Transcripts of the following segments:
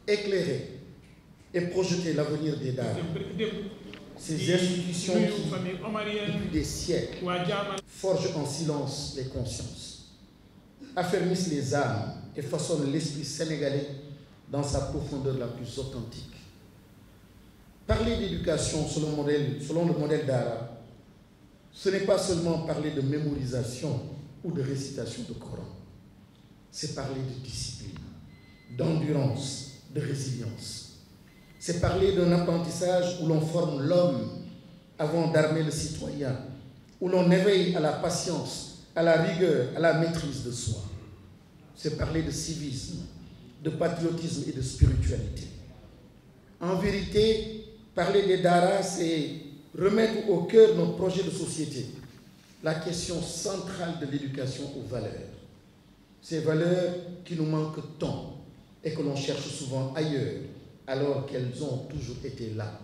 éclairer et projeter l'avenir des Daara. Ces institutions qui, depuis des siècles, forgent en silence les consciences, affermissent les âmes et façonnent l'esprit sénégalais dans sa profondeur la plus authentique. Parler d'éducation selon le modèle Daara, ce n'est pas seulement parler de mémorisation ou de récitation de Coran, c'est parler de discipline, d'endurance, de résilience. C'est parler d'un apprentissage où l'on forme l'homme avant d'armer le citoyen, où l'on éveille à la patience, à la rigueur, à la maîtrise de soi. C'est parler de civisme, de patriotisme et de spiritualité. En vérité, parler des Daara, c'est remettre au cœur de notre projet de société la question centrale de l'éducation aux valeurs. Ces valeurs qui nous manquent tant et que l'on cherche souvent ailleurs, alors qu'elles ont toujours été là.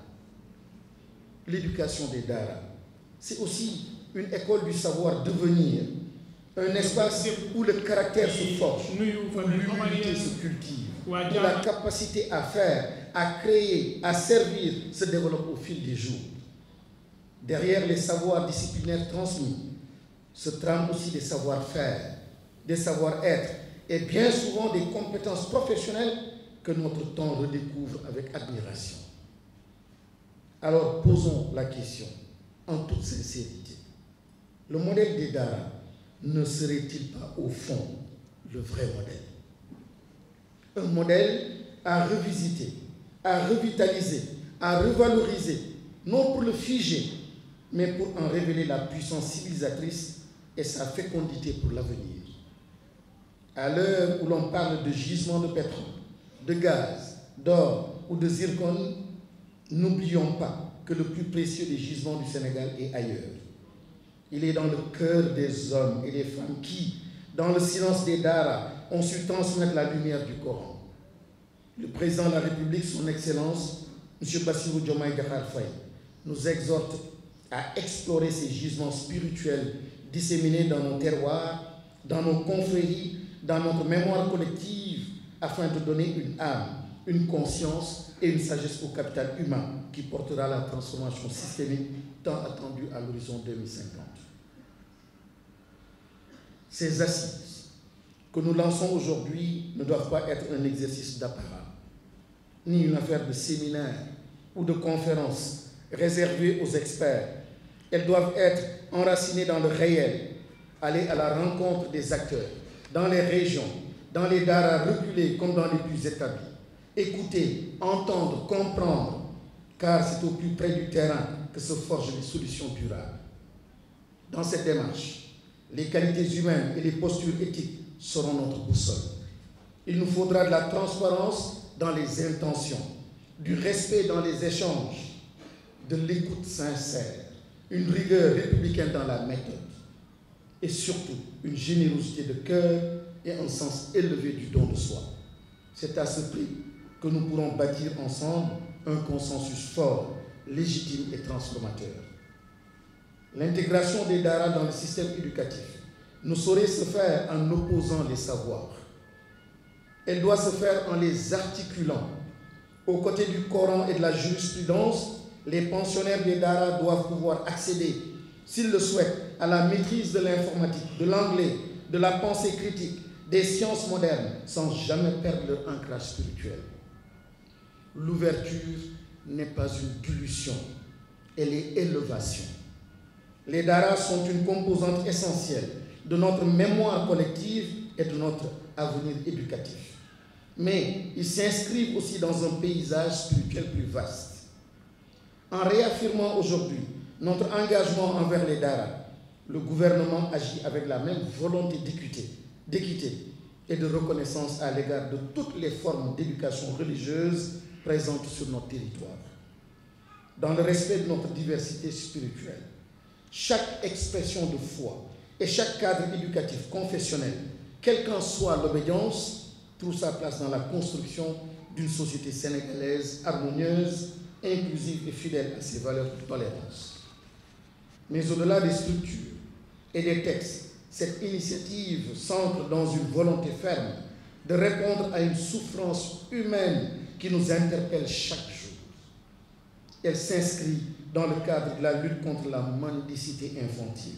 L'éducation des Daara, c'est aussi une école du savoir devenir, un espace où le caractère se forge, où l'humilité se cultive, où la capacité à faire, à créer, à servir se développe au fil des jours. Derrière les savoirs disciplinaires transmis se trament aussi des savoir-faire, des savoir-être et bien souvent des compétences professionnelles que notre temps redécouvre avec admiration. Alors posons la question en toute sincérité. Le modèle des Daara ne serait-il pas au fond le vrai modèle? Un modèle à revisiter, à revitaliser, à revaloriser, non pour le figer, mais pour en révéler la puissance civilisatrice et sa fécondité pour l'avenir. À l'heure où l'on parle de gisements de pétrole, de gaz, d'or ou de zircon, n'oublions pas que le plus précieux des gisements du Sénégal est ailleurs. Il est dans le cœur des hommes et des femmes qui, dans le silence des Daara, ont su transmettre la lumière du Coran. Le président de la République, son Excellence, M. Bassirou Diomaye Diakhar Faye, nous exhorte à explorer ces gisements spirituels disséminés dans nos terroirs, dans nos confréries, dans notre mémoire collective, afin de donner une âme, une conscience et une sagesse au capital humain qui portera la transformation systémique tant attendue à l'horizon 2050. Ces assises que nous lançons aujourd'hui ne doivent pas être un exercice d'apparat, ni une affaire de séminaire ou de conférence réservée aux experts. Elles doivent être enracinées dans le réel, aller à la rencontre des acteurs, dans les régions, dans les Daara reculés comme dans les plus établis. Écouter, entendre, comprendre, car c'est au plus près du terrain que se forgent les solutions durables. Dans cette démarche, les qualités humaines et les postures éthiques seront notre boussole. Il nous faudra de la transparence dans les intentions, du respect dans les échanges, de l'écoute sincère, une rigueur républicaine dans la méthode et surtout une générosité de cœur et un sens élevé du don de soi. C'est à ce prix que nous pourrons bâtir ensemble un consensus fort, légitime et transformateur. L'intégration des Daara dans le système éducatif ne saurait se faire en opposant les savoirs. Elle doit se faire en les articulant. Aux côtés du Coran et de la jurisprudence, les pensionnaires des Daara doivent pouvoir accéder, s'ils le souhaitent, à la maîtrise de l'informatique, de l'anglais, de la pensée critique, des sciences modernes, sans jamais perdre leur ancrage spirituel. L'ouverture n'est pas une dilution, elle est élévation. Les Daara sont une composante essentielle de notre mémoire collective et de notre avenir éducatif. Mais ils s'inscrivent aussi dans un paysage spirituel plus vaste. En réaffirmant aujourd'hui notre engagement envers les Daara, le gouvernement agit avec la même volonté d'équité et de reconnaissance à l'égard de toutes les formes d'éducation religieuse présentes sur notre territoire. Dans le respect de notre diversité spirituelle, chaque expression de foi et chaque cadre éducatif confessionnel, quelle qu'en soit l'obédience, trouve sa place dans la construction d'une société sénégalaise harmonieuse, inclusive et fidèle à ses valeurs de tolérance. Mais au-delà des structures et des textes, cette initiative s'ancre dans une volonté ferme de répondre à une souffrance humaine qui nous interpelle chaque jour. Elle s'inscrit dans le cadre de la lutte contre la mendicité infantile.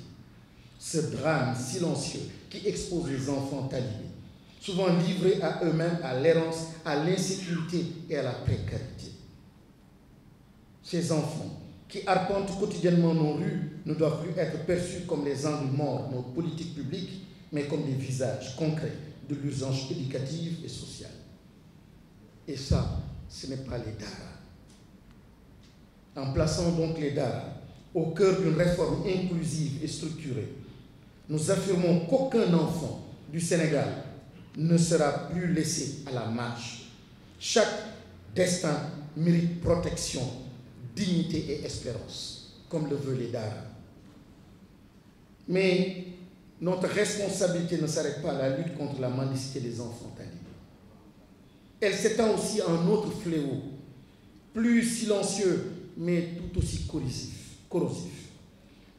Ce drame silencieux qui expose les enfants talibés, souvent livrés à eux-mêmes, à l'errance, à l'insécurité et à la précarité. Ces enfants qui arpentent quotidiennement nos rues ne doivent plus être perçus comme les angles morts de nos politiques publiques, mais comme des visages concrets de l'urgence éducative et sociale. Et ça, ce n'est pas les daara. En plaçant donc les daara au cœur d'une réforme inclusive et structurée, nous affirmons qu'aucun enfant du Sénégal ne sera plus laissé à la marge. Chaque destin mérite protection, dignité et espérance, comme le veulent les daara. Mais notre responsabilité ne s'arrête pas à la lutte contre la mendicité des enfants talibés. Elle s'étend aussi à un autre fléau, plus silencieux, mais tout aussi corrosif.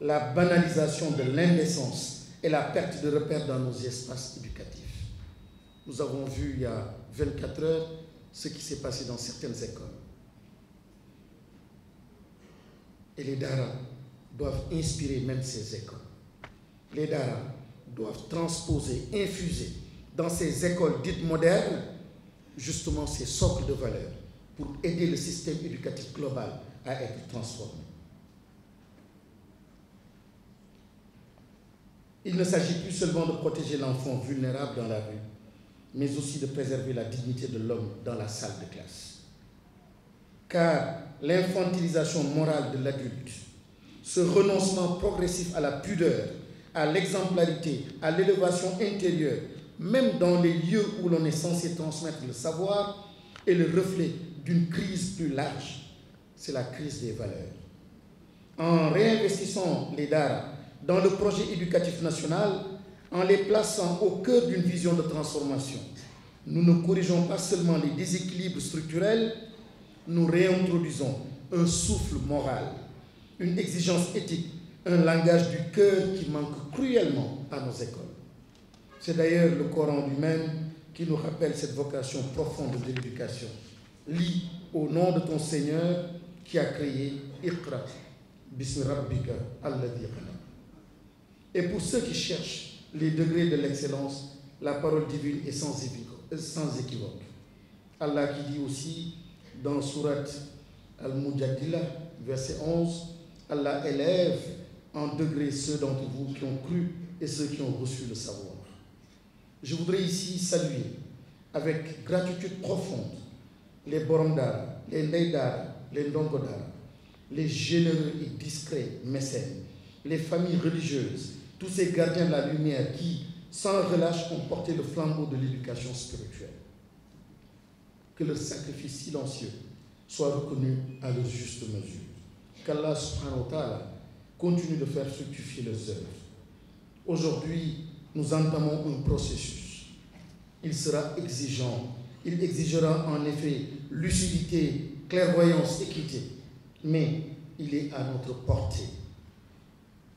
La banalisation de l'indécence et la perte de repères dans nos espaces éducatifs. Nous avons vu il y a 24 heures ce qui s'est passé dans certaines écoles. Et les daara doivent inspirer même ces écoles. Les daara doivent transposer, infuser dans ces écoles dites modernes, justement ces socles de valeurs pour aider le système éducatif global à être transformé. Il ne s'agit plus seulement de protéger l'enfant vulnérable dans la rue, mais aussi de préserver la dignité de l'homme dans la salle de classe. Car l'infantilisation morale de l'adulte, ce renoncement progressif à la pudeur, à l'exemplarité, à l'élévation intérieure, même dans les lieux où l'on est censé transmettre le savoir, est le reflet d'une crise plus large. C'est la crise des valeurs. En réinvestissant les daara dans le projet éducatif national, en les plaçant au cœur d'une vision de transformation, nous ne corrigeons pas seulement les déséquilibres structurels, nous réintroduisons un souffle moral, une exigence éthique, un langage du cœur qui manque cruellement à nos écoles. C'est d'ailleurs le Coran lui-même qui nous rappelle cette vocation profonde de l'éducation. Lis au nom de ton Seigneur qui a créé Iqra, Bismi Rabbika alladhi khalaq. Et pour ceux qui cherchent les degrés de l'excellence, la parole divine est sans équivoque. Allah qui dit aussi dans Surat Al-Mujadila, verset 11, Allah élève en degrés ceux d'entre vous qui ont cru et ceux qui ont reçu le savoir. Je voudrais ici saluer avec gratitude profonde les borom daara, les ndey daara, les ndongo daara, les généreux et discrets mécènes, les familles religieuses, tous ces gardiens de la lumière qui, sans relâche, ont porté le flambeau de l'éducation spirituelle. Que leur sacrifice silencieux soit reconnu à leur juste mesure. Qu'Allah subhanahu wa ta'ala continue de faire fructifier leurs œuvres. Aujourd'hui, nous entamons un processus. Il sera exigeant. Il exigera en effet lucidité, clairvoyance, équité. Mais il est à notre portée.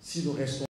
Si nous restons